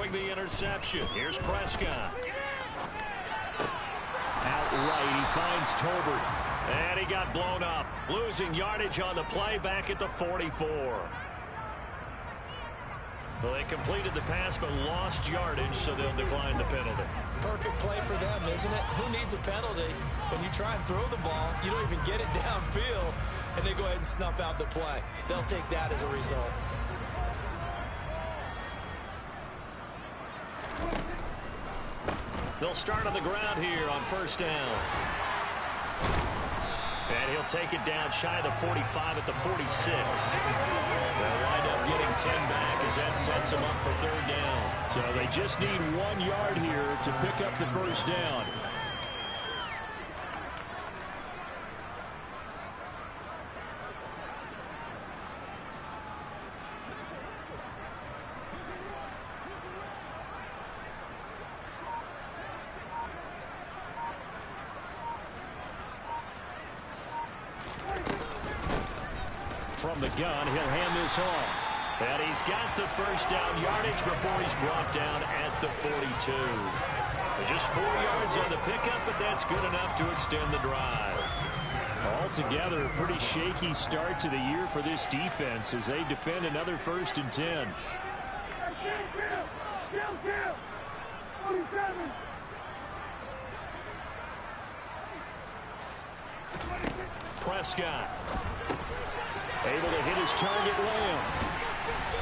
throwing the interception. Here's Prescott. Out right, he finds Tolbert. And he got blown up. Losing yardage on the play back at the 44. Well, they completed the pass but lost yardage, so they'll decline the penalty. Perfect play for them, isn't it? Who needs a penalty? When you try and throw the ball, you don't even get it downfield, and they go ahead and snuff out the play. They'll take that as a result. They'll start on the ground here on first down. And he'll take it down shy of the 45 at the 46. They'll wind up getting 10 back as that sets them up for third down. So they just need 1 yard here to pick up the first down. From the gun, he'll hand this off. And he's got the first down yardage before he's brought down at the 42. Just 4 yards on the pickup, but that's good enough to extend the drive. Altogether, a pretty shaky start to the year for this defense as they defend another 1st and 10. Prescott. Able to hit his target Lamb.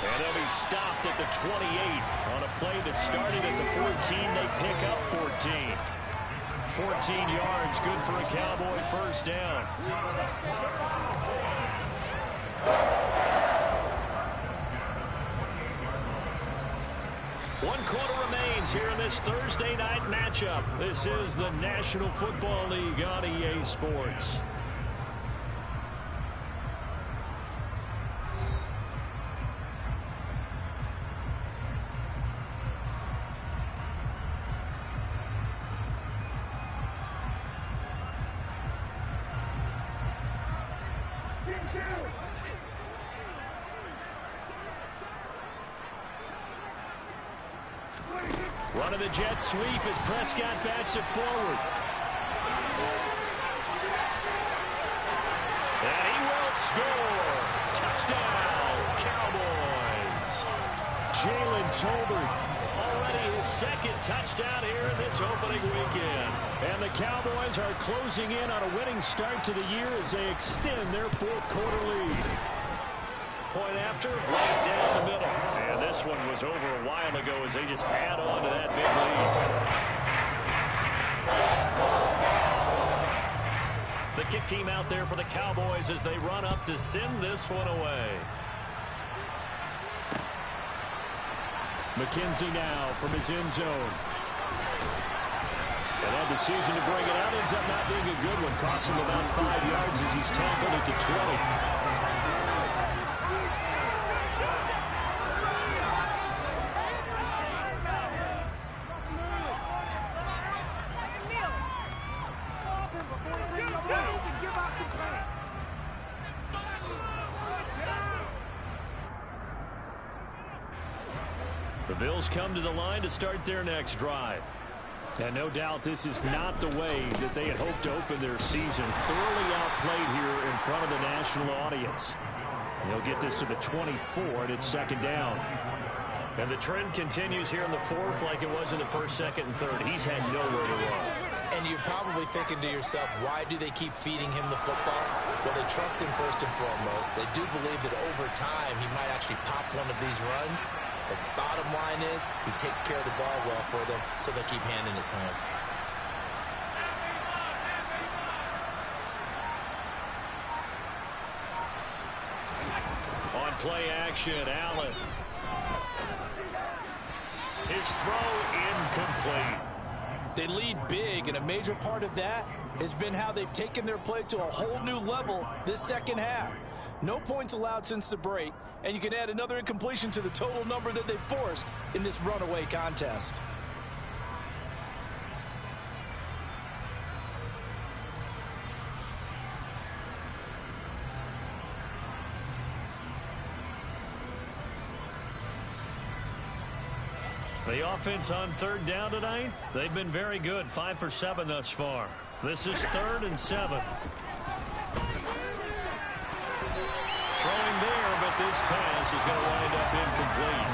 And he'll be stopped at the 28 on a play that started at the 14. They pick up 14. 14 yards, good for a Cowboy first down. 1 quarter remains here in this Thursday night matchup. This is the National Football League on EA Sports. Running the jet sweep as Prescott backs it forward. And he will score. Touchdown, Cowboys. Jalen Tolbert. Already his 2nd touchdown here in this opening weekend. And the Cowboys are closing in on a winning start to the year as they extend their 4th quarter lead. Point after, right down the middle. And this one was over a while ago as they just add on to that big lead. The kick team out there for the Cowboys as they run up to send this one away. McKenzie now from his end zone. And that decision to bring it out ends up not being a good one. Costs him about 5 yards as he's tackled at the 20. The Bills come to the line to start their next drive. And no doubt this is not the way that they had hoped to open their season. Thoroughly outplayed here in front of the national audience. They'll get this to the 24, and it's 2nd down. And the trend continues here in the 4th like it was in the 1st, 2nd, and 3rd. He's had nowhere to run. And you're probably thinking to yourself, why do they keep feeding him the football? Well, they trust him first and foremost. They do believe that over time he might actually pop one of these runs. The bottom line is he takes care of the ball well for them, so they'll keep handing it to him. On play action, Allen. His throw incomplete. They lead big, and a major part of that has been how they've taken their play to a whole new level this 2nd half. No points allowed since the break, and you can add another incompletion to the total number that they forced in this runaway contest. The offense on third down tonight, they've been very good. 5 for 7 thus far. This is 3rd and 7. Throwing there, but this pass is going to wind up incomplete.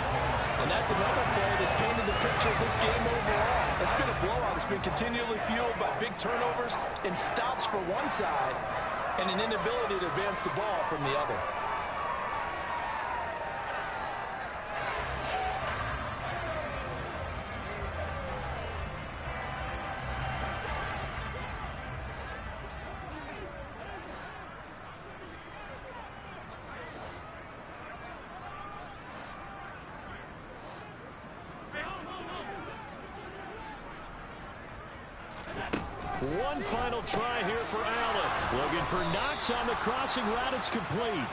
And that's another play that's painted the picture of this game overall. It's been a blowout. It's been continually fueled by big turnovers and stops for one side and an inability to advance the ball from the other. One final try here for Allen. Looking for Knox on the crossing route. It's complete.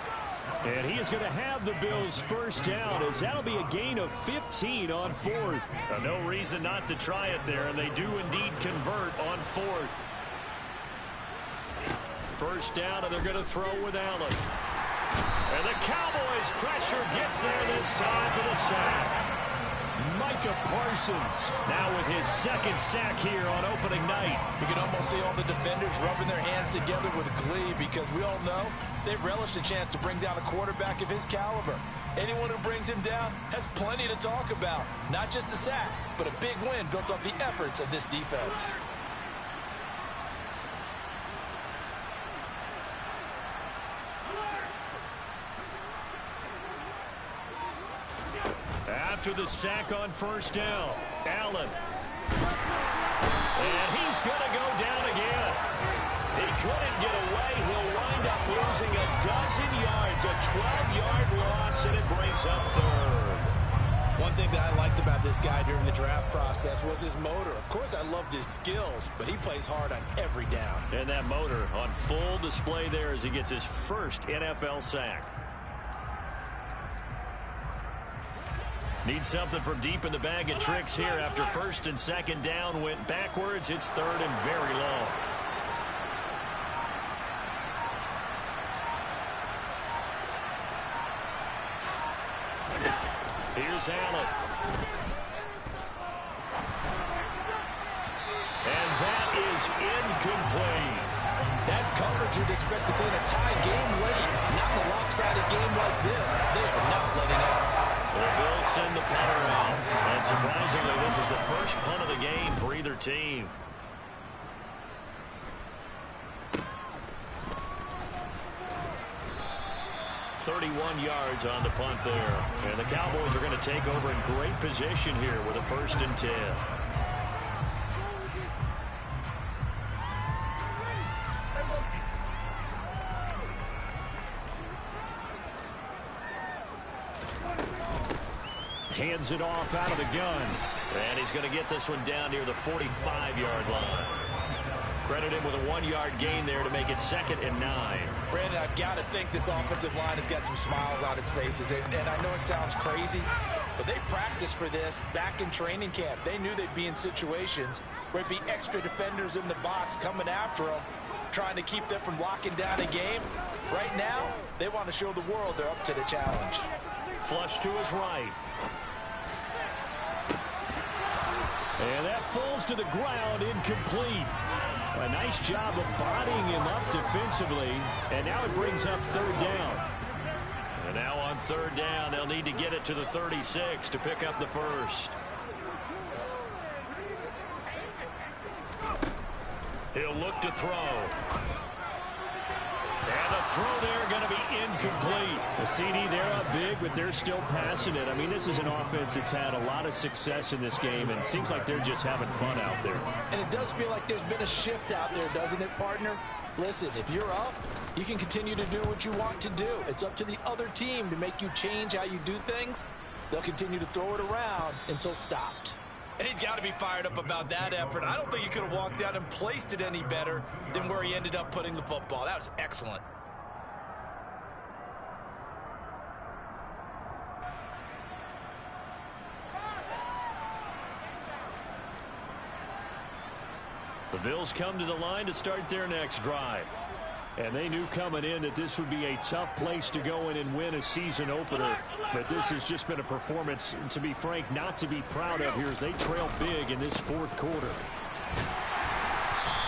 And he is going to have the Bills' first down, as that'll be a gain of 15 on 4th. No reason not to try it there, and they do indeed convert on 4th. First down, and they're going to throw with Allen. And the Cowboys' pressure gets there this time for the sack. Micah Parsons now with his 2nd sack here on opening night. You can almost see all the defenders rubbing their hands together with glee, because we all know they relish the chance to bring down a quarterback of his caliber. Anyone who brings him down has plenty to talk about. Not just a sack, but a big win built off the efforts of this defense. After the sack on first down, Allen. And he's going to go down again. He couldn't get away. He'll wind up losing a dozen yards, a 12-yard loss, and it brings up 3rd. One thing that I liked about this guy during the draft process was his motor. Of course, I loved his skills, but he plays hard on every down. And that motor on full display there as he gets his first NFL sack. Need something from deep in the bag of tricks here after 1st and 2nd down went backwards. It's 3rd and very long. Here's Allen. And that is incomplete. That's coverage you'd expect to see in a tie game late. Not in a lopsided game like this. They are not letting up. The Bills send the punter out. And surprisingly, this is the first punt of the game for either team. .31 yards on the punt there. And the Cowboys are going to take over in great position here with a 1st and 10. Hands it off out of the gun. And he's going to get this one down near the 45-yard line. Credit him with a 1-yard gain there to make it 2nd and 9. Brandon, I've got to think this offensive line has got some smiles on its faces. And I know it sounds crazy, but they practiced for this back in training camp. They knew they'd be in situations where there'd be extra defenders in the box coming after them, trying to keep them from locking down a game. Right now, they want to show the world they're up to the challenge. Flush to his right. And that falls to the ground, incomplete. A nice job of bodying him up defensively. And now it brings up 3rd down. And now on 3rd down, they'll need to get it to the 36 to pick up the first. He'll look to throw. And the throw there going to be incomplete. The CD, they're up big, but they're still passing it. I mean, this is an offense that's had a lot of success in this game, and it seems like they're just having fun out there. And it does feel like there's been a shift out there, doesn't it, partner? Listen, if you're up, you can continue to do what you want to do. It's up to the other team to make you change how you do things. They'll continue to throw it around until stopped. And he's got to be fired up about that effort. I don't think he could have walked out and placed it any better than where he ended up putting the football. That was excellent. The Bills come to the line to start their next drive. And they knew coming in that this would be a tough place to go in and win a season opener. But this has just been a performance, to be frank, not to be proud of here as they trail big in this fourth quarter.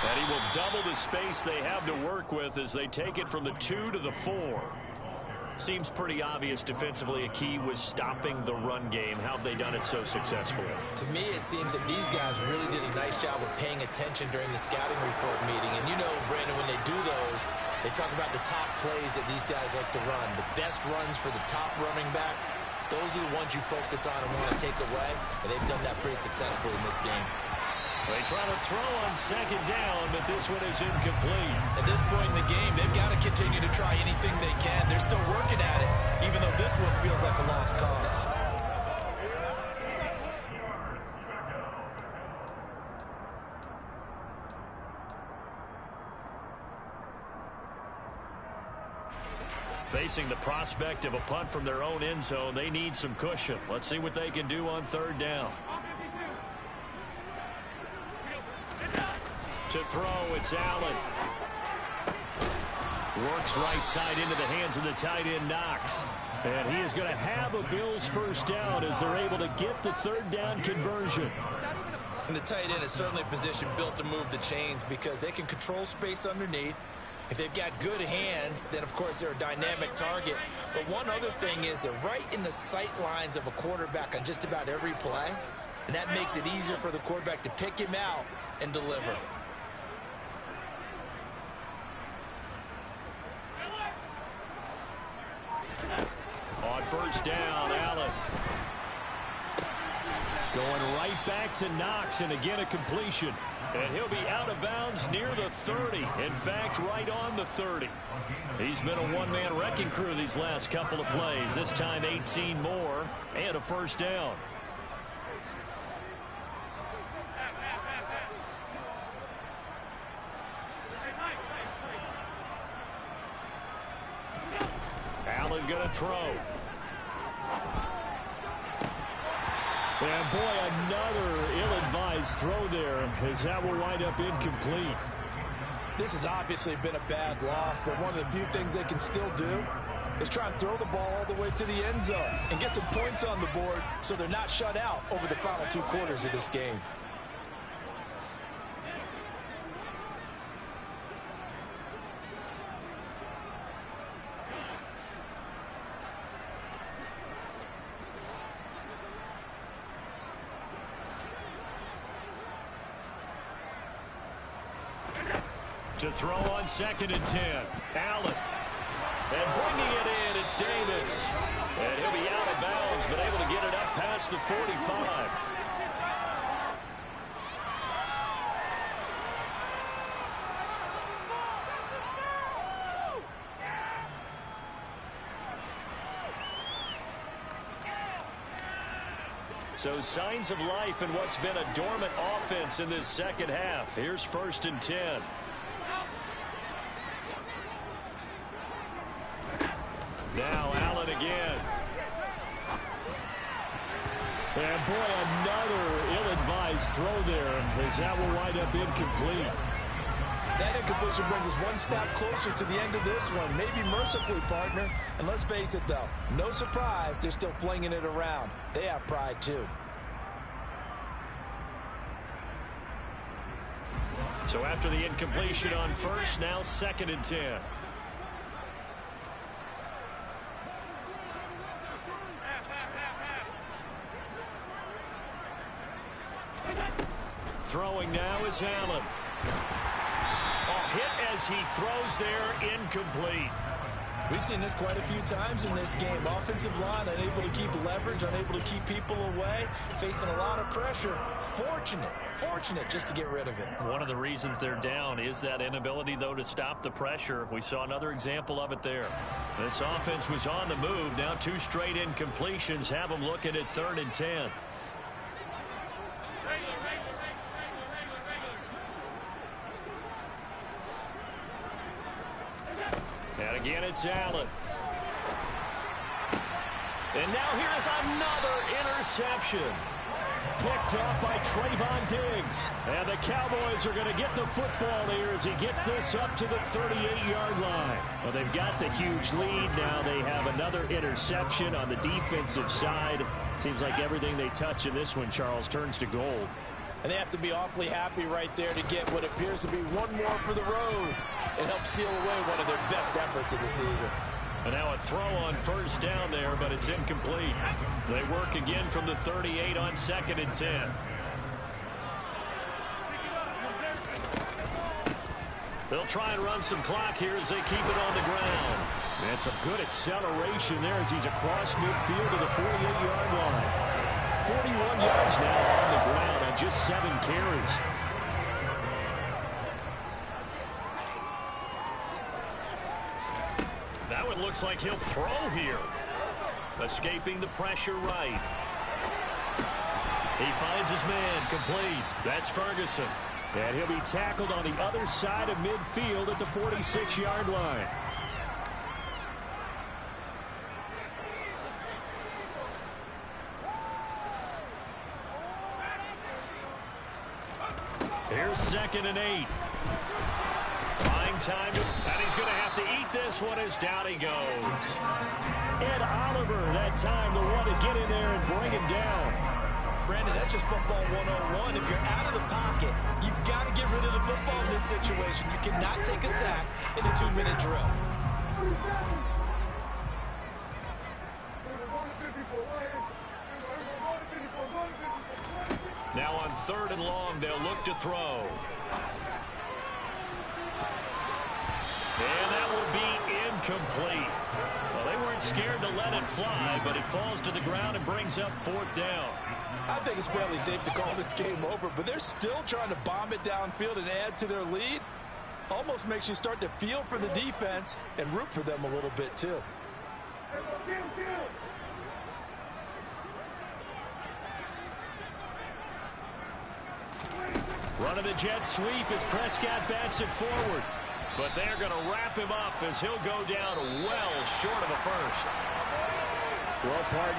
And he will double the space they have to work with as they take it from the 2 to the 4. Seems pretty obvious defensively a key was stopping the run game. How have they done it so successfully? To me, it seems that these guys really did a nice job of paying attention during the scouting report meeting. And you know, Brandon, when they do those, they talk about the top plays that these guys like to run. The best runs for the top running back, those are the ones you focus on and want to take away. And they've done that pretty successfully in this game. They try to throw on second down, but this one is incomplete. At this point in the game, they've got to continue to try anything they can. They're still working at it, even though this one feels like a lost cause. Facing the prospect of a punt from their own end zone, they need some cushion. Let's see what they can do on third down. To throw, it's Allen. Works right side into the hands of the tight end, Knox. And he is going to have a Bills first down as they're able to get the third down conversion. And the tight end is certainly a position built to move the chains because they can control space underneath. If they've got good hands, then, of course, they're a dynamic target. But one other thing is they're right in the sight lines of a quarterback on just about every play. And that makes it easier for the quarterback to pick him out and deliver. On first down, Allen. Going right back to Knox, and again a completion. And he'll be out of bounds near the 30. In fact, right on the 30. He's been a one-man wrecking crew these last couple of plays. This time 18 more and a first down. Allen going to throw. And boy, another ill-advised throw there as that will wind up incomplete. This has obviously been a bad loss, but one of the few things they can still do is try and throw the ball all the way to the end zone and get some points on the board so they're not shut out over the final 2 quarters of this game. To throw on 2nd and 10. Allen. And bringing it in, it's Davis. And he'll be out of bounds, but able to get it up past the 45. So signs of life in what's been a dormant offense in this second half. Here's 1st and 10. Now Allen again. And boy, another ill-advised throw there as that will wind up incomplete. That incompletion brings us one step closer to the end of this one. Maybe mercifully, partner. And let's face it, though, no surprise, they're still flinging it around. They have pride, too. So after the incompletion on first, now 2nd and 10. Throwing now is Allen. Hit as he throws there, incomplete. We've seen this quite a few times in this game. Offensive line unable to keep leverage, unable to keep people away, facing a lot of pressure. Fortunate just to get rid of it. One of the reasons they're down is that inability, though, to stop the pressure. We saw another example of it there. This offense was on the move. Now 2 straight incompletions have them looking at 3rd and 10. And again, it's Allen. And now here's another interception. Picked off by Trayvon Diggs. And the Cowboys are going to get the football here as he gets this up to the 38-yard line. Well, they've got the huge lead. Now they have another interception on the defensive side. Seems like everything they touch in this one, Charles, turns to gold. And they have to be awfully happy right there to get what appears to be one more for the road. It helps seal away one of their best efforts of the season. And now a throw on first down there, but it's incomplete. They work again from the 38 on 2nd and 10. They'll try and run some clock here as they keep it on the ground. And some good acceleration there as he's across midfield to the 48-yard line. 41 yards now on the ground on just 7 carries. Now it looks like he'll throw here. Escaping the pressure right. He finds his man complete. That's Ferguson. And he'll be tackled on the other side of midfield at the 46-yard line. Here's 2nd and 8. Buying time, and he's going to have to eat this one as down he goes. Ed Oliver, that time, the one to get in there and bring him down. Brandon, that's just football 101. If you're out of the pocket, you've got to get rid of the football in this situation. You cannot take a sack in a 2-minute drill. Now on 3rd and long, they'll look to throw. And that will be incomplete. Well, they weren't scared to let it fly, but it falls to the ground and brings up 4th down. I think it's fairly safe to call this game over, but they're still trying to bomb it downfield and add to their lead. Almost makes you start to feel for the defense and root for them a little bit, too. Running the jet sweep as Prescott backs it forward. But they're going to wrap him up as he'll go down well short of a first. Well, partner.